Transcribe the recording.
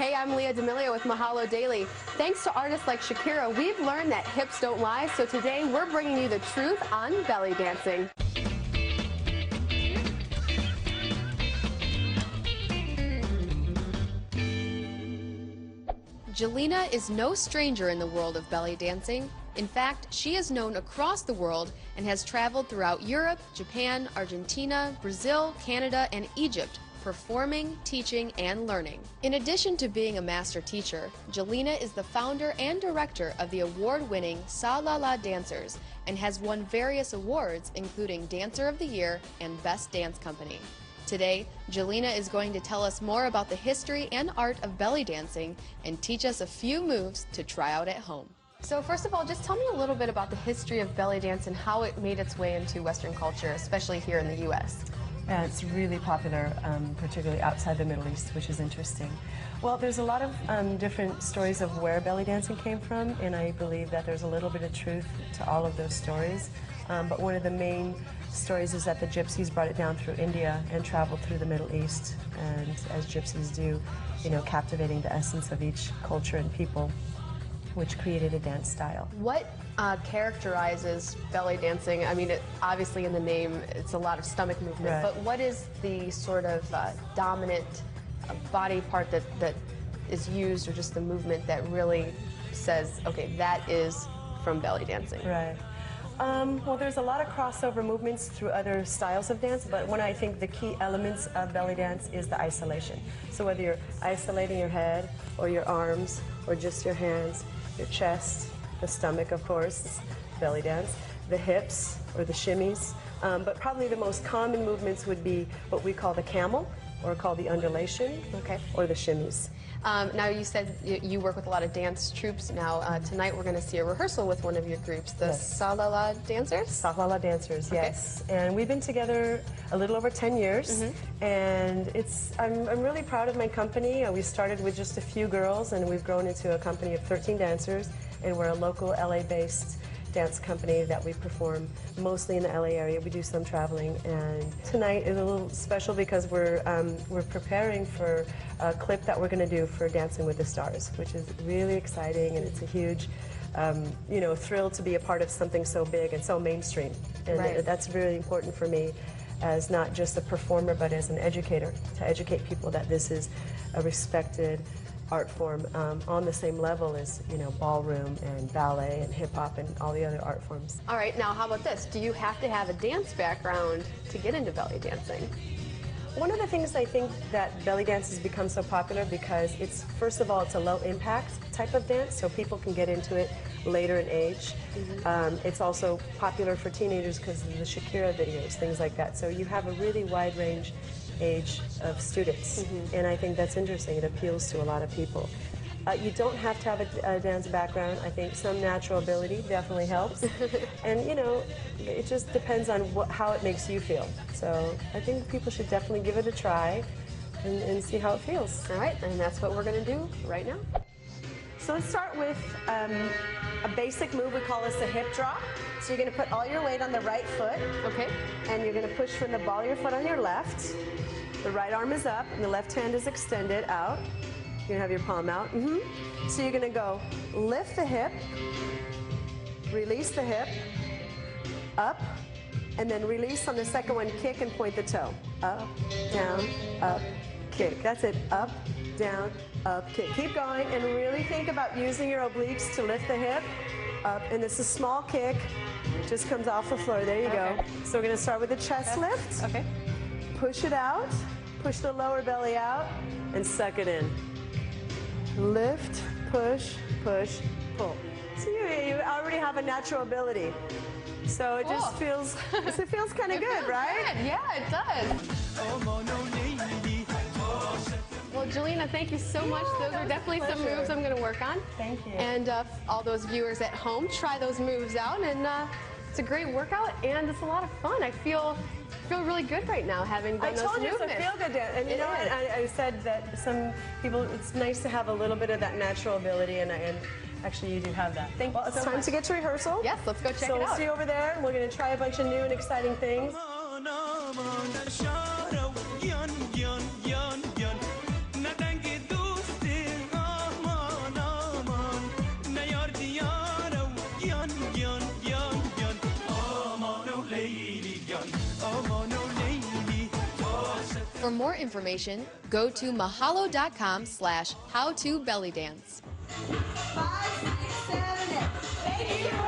Hey, I'm Leah D'Amelio with Mahalo Daily. Thanks to artists like Shakira, we've learned that hips don't lie, so today we're bringing you the truth on belly dancing. Jelena is no stranger in the world of belly dancing. In fact, she is known across the world and has traveled throughout Europe, Japan, Argentina, Brazil, Canada, and Egypt, performing, teaching, and learning. In addition to being a master teacher, Jelena is the founder and director of the award-winning Sa La La Dancers and has won various awards, including Dancer of the Year and Best Dance Company. Today, Jelena is going to tell us more about the history and art of belly dancing and teach us a few moves to try out at home. So first of all, just tell me a little bit about the history of belly dance and how it made its way into Western culture, especially here in the U.S. Yeah, it's really popular, particularly outside the Middle East, which is interesting. Well, there's a lot of different stories of where belly dancing came from, and I believe that there's a little bit of truth to all of those stories. But one of the main stories is that the gypsies brought it down through India and traveled through the Middle East, and as gypsies do, you know, captivating the essence of each culture and people, which created a dance style. What characterizes belly dancing? I mean, obviously in the name, it's a lot of stomach movement, Right. but what is the sort of dominant body part that is used, or just the movement that really says, okay, that is from belly dancing? Right. Well, there's a lot of crossover movements through other styles of dance, but one I think the key elements of belly dance is the isolation. So whether you're isolating your head or your arms or just your hands, your chest, the stomach, of course, belly dance, the hips or the shimmies, but probably the most common movements would be what we call the camel, or called the undulation, Okay. or the shimmies. Now, you said you work with a lot of dance troupes now. Tonight we're going to see a rehearsal with one of your groups, the Yes. Sa La La Dancers? Sa La La Dancers, Okay. yes. And we've been together a little over 10 years, and I'm really proud of my company. We started with just a few girls, and we've grown into a company of 13 dancers, and we're a local LA-based dance company that we perform mostly in the LA area. We do some traveling, and tonight is a little special because we're preparing for a clip that we're going to do for Dancing with the Stars, which is really exciting, and it's a huge you know, thrill to be a part of something so big and so mainstream. And Right. that's really important for me as not just a performer, but as an educator, to educate people that this is a respected art form on the same level as, you know, ballroom and ballet and hip hop and all the other art forms. All right, now how about this? Do you have to have a dance background to get into belly dancing? One of the things I think that belly dance has become so popular because it's, first of all, it's a low impact type of dance, so people can get into it later in age. It's also popular for teenagers because of the Shakira videos, things like that. So you have a really wide range age of students, and I think that's interesting. It appeals to a lot of people. You don't have to have a dance background. I think some natural ability definitely helps, and you know, it just depends on how it makes you feel. So I think people should definitely give it a try and see how it feels. All right, and that's what we're going to do right now. So let's start with a basic move. We call this a hip drop. So you're going to put all your weight on the right foot, Okay. and you're going to push from the ball of your foot on your left. The right arm is up, and the left hand is extended out. You're going to have your palm out. So you're going to go lift the hip, release the hip, up, and then release on the second one, kick and point the toe. Up, kick. That's it. Up, down, up, kick. Keep going, and really think about using your obliques to lift the hip up. And this is a small kick, just comes off the floor. There you Okay. go. So we're going to start with a chest lift. Okay. Push it out, push the lower belly out, and suck it in. Lift, push, push, pull. So you already have a natural ability. So it just feels, it feels kind of good, right? Good. Yeah, it does. Well, Jelena, thank you so much. Those are definitely some moves I'm going to work on. Thank you. And all those viewers at home, try those moves out, and it's a great workout, and it's a lot of fun. I feel really good right now having done those told you movements. it's a feel-good dance. And you know what? I said that some people, it's nice to have a little bit of that natural ability, and actually you do have that. Well, it's time to get to rehearsal. Yes, let's go check So it we'll out. see you over there, and we're going to try a bunch of new and exciting things. For more information, go to mahalo.com/howtobellydance. 5, 6, 7, 8.